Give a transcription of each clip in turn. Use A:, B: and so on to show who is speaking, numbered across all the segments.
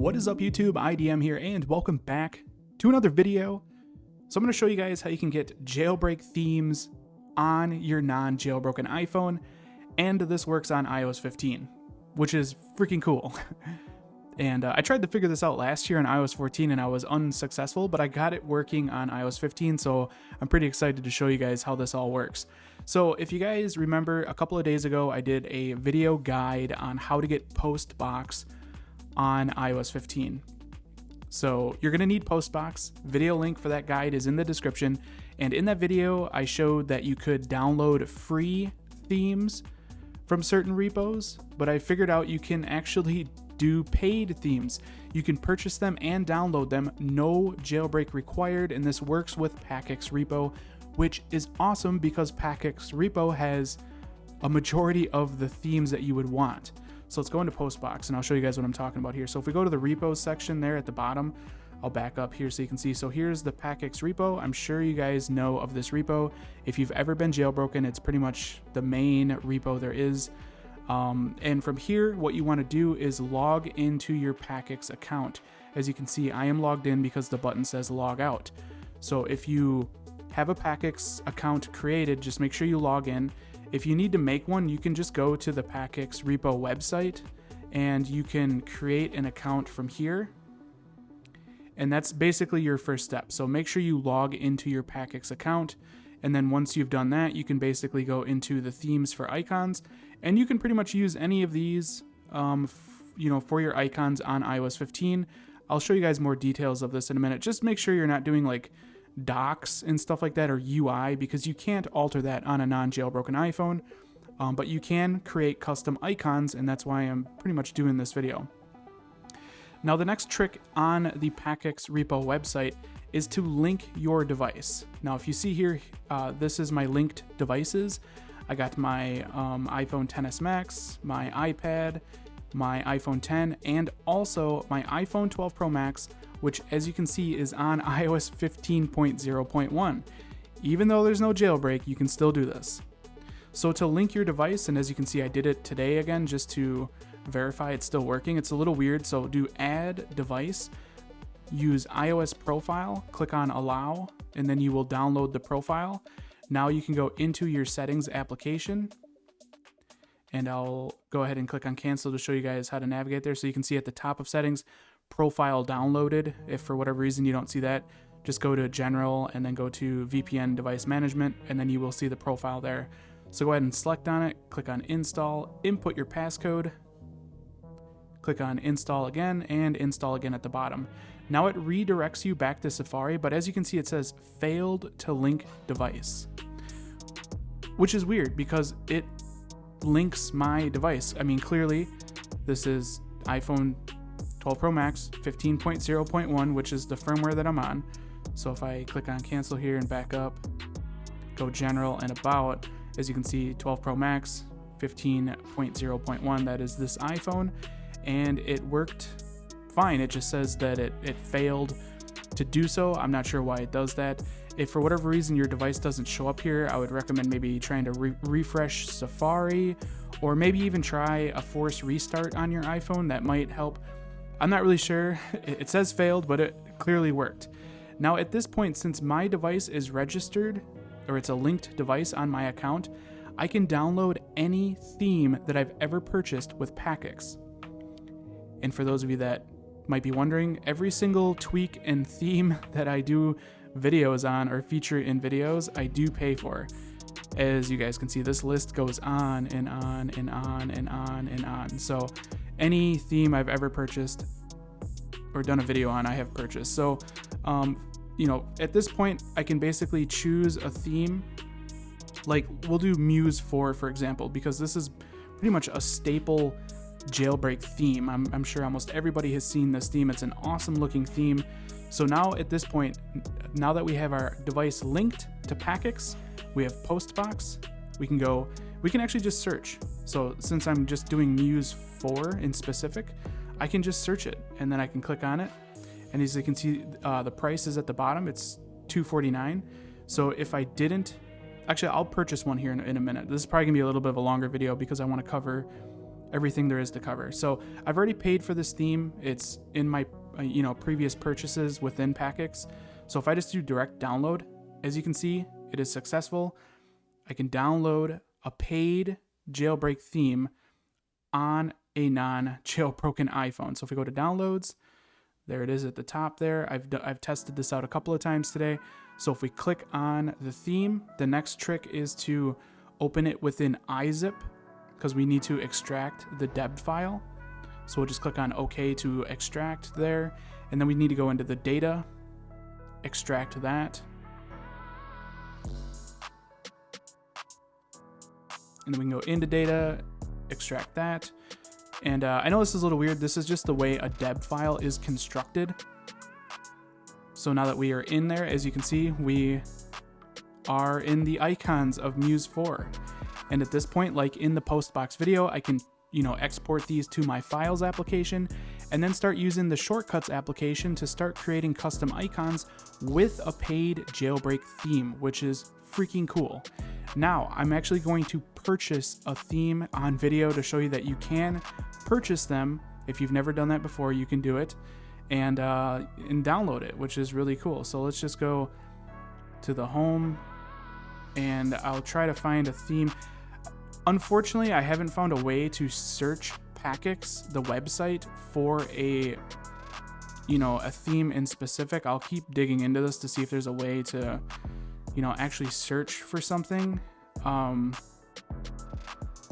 A: What is up, YouTube? IDM here, and welcome back to another video. So I'm going to show you guys how you can get jailbreak themes on your non-jailbroken iPhone, and this works on iOS 15, which is freaking cool. And I tried to figure this out last year on iOS 14 and I was unsuccessful, but I got it working on iOS 15, so I'm pretty excited to show you guys how this all works. So if you guys remember, a couple of days ago I did a video guide on how to get Postbox on iOS 15. So you're going to need Postbox. Video link for that guide is in the description, and in that video I showed that you could download free themes from certain repos, but I figured out you can actually do paid themes. You can purchase them and download them, no jailbreak required, and this works with PackX Repo, which is awesome because PackX Repo has a majority of the themes that you would want. So let's go into Postbox and I'll show you guys what I'm talking about here. So if we go to the repos section there at the bottom, I'll back up here so you can see. So here's the PackX Repo. I'm sure you guys know of this repo. If you've ever been jailbroken, it's pretty much the main repo there is. And from here, what you want to do is log into your PackX account. As you can see, I am logged in because the button says log out. So if you have a PackX account created, just make sure you log in. If you need to make one, you can just go to the PackX Repo website and you can create an account from here. And that's basically your first step. So make sure you log into your PackX account. And then once you've done that, you can basically go into the themes for icons, and you can pretty much use any of these, for your icons on iOS 15. I'll show you guys more details of this in a minute. Just make sure you're not doing like docs and stuff like that, or UI, because you can't alter that on a non-jailbroken iPhone, but you can create custom icons, and that's why I'm pretty much doing this video. Now, the next trick on the PackX Repo website is to link your device. Now, if you see here, this is my linked devices. I got my iPhone XS Max, my iPad, my iPhone 10, and also my iPhone 12 Pro Max, which, as you can see, is on iOS 15.0.1. Even though there's no jailbreak, you can still do this. So to link your device, and as you can see, I did it today again just to verify it's still working. It's a little weird, so do add device, use iOS profile, click on allow, and then you will download the profile. Now you can go into your settings application, and I'll go ahead and click on cancel to show you guys how to navigate there. So you can see at the top of settings, profile downloaded. If for whatever reason you don't see that, just go to general and then go to VPN device management, and then you will see the profile there. So go ahead and select on it, click on install, input your passcode, click on install again, and install again at the bottom. Now it redirects you back to Safari, but as you can see, it says failed to link device, which is weird because it links my device. I mean, clearly this is iPhone 12 Pro Max 15.0.1, which is the firmware that I'm on. So if I click on cancel here and back up, go general and about, as you can see, 12 Pro Max 15.0.1, that is this iPhone, and it worked fine. It just says that it failed to do so. I'm not sure why it does that. If for whatever reason your device doesn't show up here, I would recommend maybe trying to refresh Safari, or maybe even try a force restart on your iPhone. That might help. I'm not really sure. It says failed, but it clearly worked. Now at this point, since my device is registered, or it's a linked device on my account, I can download any theme that I've ever purchased with PackX. And for those of you that might be wondering, every single tweak and theme that I do videos on or feature in videos, I do pay for. As you guys can see, this list goes on and on and on and on and on. So any theme I've ever purchased or done a video on, I have purchased. So, at this point, I can basically choose a theme. Like we'll do Muse 4, for example, because this is pretty much a staple jailbreak theme. I'm sure almost everybody has seen this theme. It's an awesome looking theme. So now at this point, now that we have our device linked to PackX, we have Postbox, we can actually just search. So since I'm just doing Muse 4 in specific, I can just search it, and then I can click on it. And as you can see, the price is at the bottom. It's $249. So if I didn't, actually I'll purchase one here in a minute. This is probably gonna be a little bit of a longer video because I want to cover everything there is to cover. So I've already paid for this theme. It's in my previous purchases within Packix. So if I just do direct download, as you can see, it is successful. I can download a paid jailbreak theme on a non-jailbroken iPhone. So if we go to downloads, there it is at the top there. I've tested this out a couple of times today. So if we click on the theme, the next trick is to open it within iZip, because we need to extract the deb file. So we'll just click on OK to extract there. And then we need to go into the data, extract that. And then we can go into data, extract that. And I know this is a little weird. This is just the way a deb file is constructed. So now that we are in there, as you can see, we are in the icons of Muse 4. And at this point, like in the Postbox video, I can, export these to my Files application and then start using the Shortcuts application to start creating custom icons with a paid jailbreak theme, which is freaking cool. Now, I'm actually going to purchase a theme on video to show you that you can purchase them. If you've never done that before, you can do it and download it, which is really cool. So let's just go to the home and I'll try to find a theme. Unfortunately, I haven't found a way to search Packix, the website, for a theme in specific. I'll keep digging into this to see if there's a way to actually search for something. But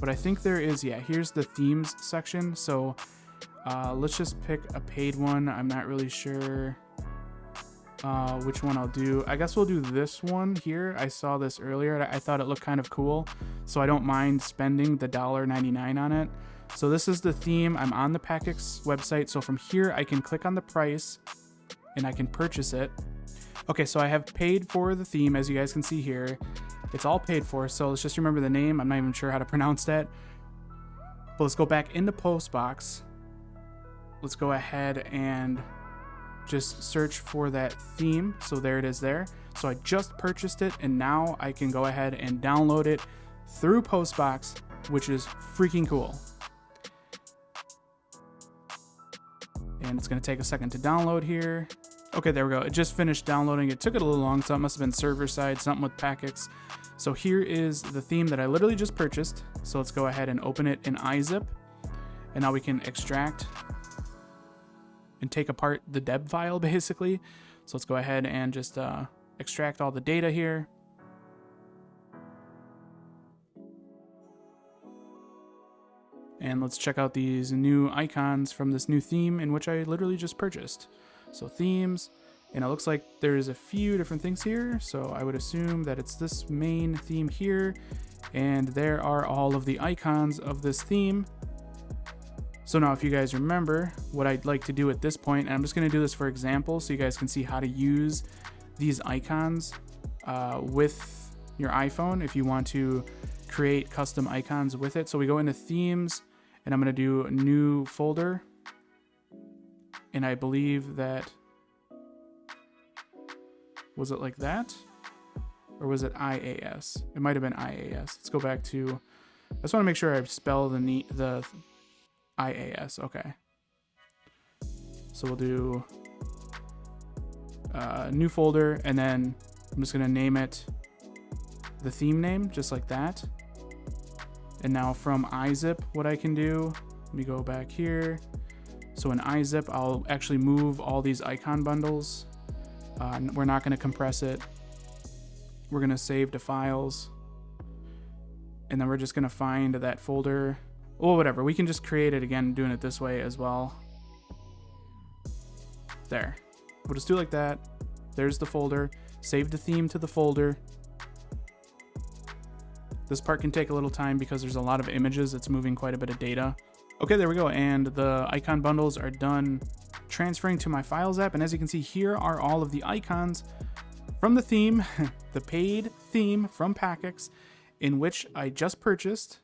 A: I think there is. Yeah, here's the themes section. So let's just pick a paid one. I'm not really sure which one I'll do. I guess we'll do this one here. I saw this earlier. I thought it looked kind of cool, so I don't mind spending the $1.99 on it. So this is the theme. I'm on the Packix website. So from here, I can click on the price and I can purchase it. Okay, so I have paid for the theme, as you guys can see here. It's all paid for, so let's just remember the name. I'm not even sure how to pronounce that. But let's go back into Postbox. Let's go ahead and just search for that theme. So there it is there. So I just purchased it, and now I can go ahead and download it through Postbox, which is freaking cool. And it's going to take a second to download here. Okay, there we go. It just finished downloading. It took it a little long, so it must have been server side, something with Packix. So here is the theme that I literally just purchased. So let's go ahead and open it in iZip. And now we can extract and take apart the deb file, basically. So let's go ahead and just extract all the data here. And let's check out these new icons from this new theme in which I literally just purchased. So themes, and it looks like there's a few different things here. So I would assume that it's this main theme here, and there are all of the icons of this theme. So now if you guys remember what I'd like to do at this point, and I'm just going to do this for example so you guys can see how to use these icons with your iPhone if you want to create custom icons with it. So we go into themes, and I'm going to do a new folder. And I believe that, was it like that? Or was it IAS? It might have been IAS. Let's go back to, I just want to make sure I spell the IAS. Okay. So we'll do new folder, and then I'm just going to name it the theme name, just like that. And now from iZip, what I can do, let me go back here. So in iZip, I'll actually move all these icon bundles. We're not going to compress it. We're going to save to files. And then we're just going to find that folder. Or whatever. We can just create it again, doing it this way as well. There. We'll just do it like that. There's the folder. Save the theme to the folder. This part can take a little time because there's a lot of images. It's moving quite a bit of data. Okay, there we go. And the icon bundles are done transferring to my Files app. And as you can see, here are all of the icons from the theme, the paid theme from Packix, in which I just purchased.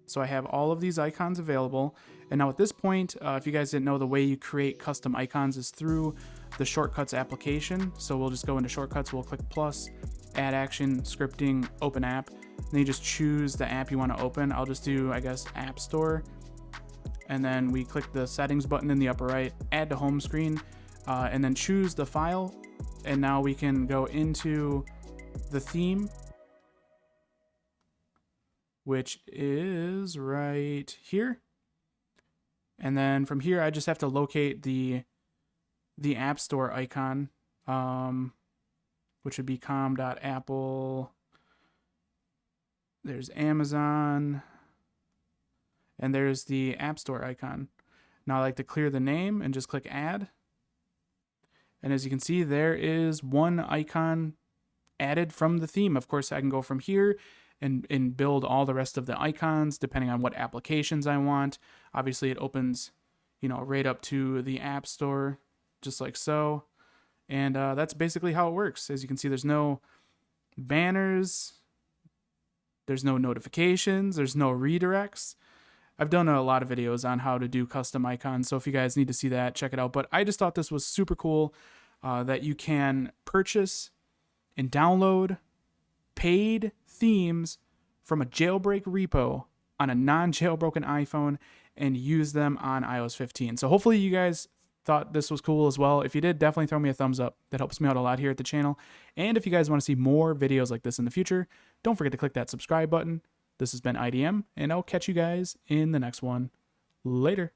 A: So I have all of these icons available. And now at this point, if you guys didn't know, the way you create custom icons is through the Shortcuts application. So we'll just go into Shortcuts, we'll click plus, add action, scripting, open app. And then you just choose the app you want to open. I'll just do, I guess, App Store. and then we click the settings button in the upper right, add to home screen, and then choose the file. And now we can go into the theme, which is right here. And then from here, I just have to locate the App Store icon, which would be com.apple. There's Amazon, and there's the App Store icon. Now I like to clear the name and just click add. And as you can see, there is one icon added from the theme. Of course, I can go from here and build all the rest of the icons depending on what applications I want. Obviously, it opens, right up to the App Store, just like so. And that's basically how it works. As you can see, there's no banners, there's no notifications, there's no redirects. I've done a lot of videos on how to do custom icons, so if you guys need to see that, check it out. But I just thought this was super cool that you can purchase and download paid themes from a jailbreak repo on a non-jailbroken iPhone and use them on iOS 15. So hopefully you guys thought this was cool as well. If you did, definitely throw me a thumbs up. That helps me out a lot here at the channel. And if you guys want to see more videos like this in the future, don't forget to click that subscribe button. This has been IDM, and I'll catch you guys in the next one. Later.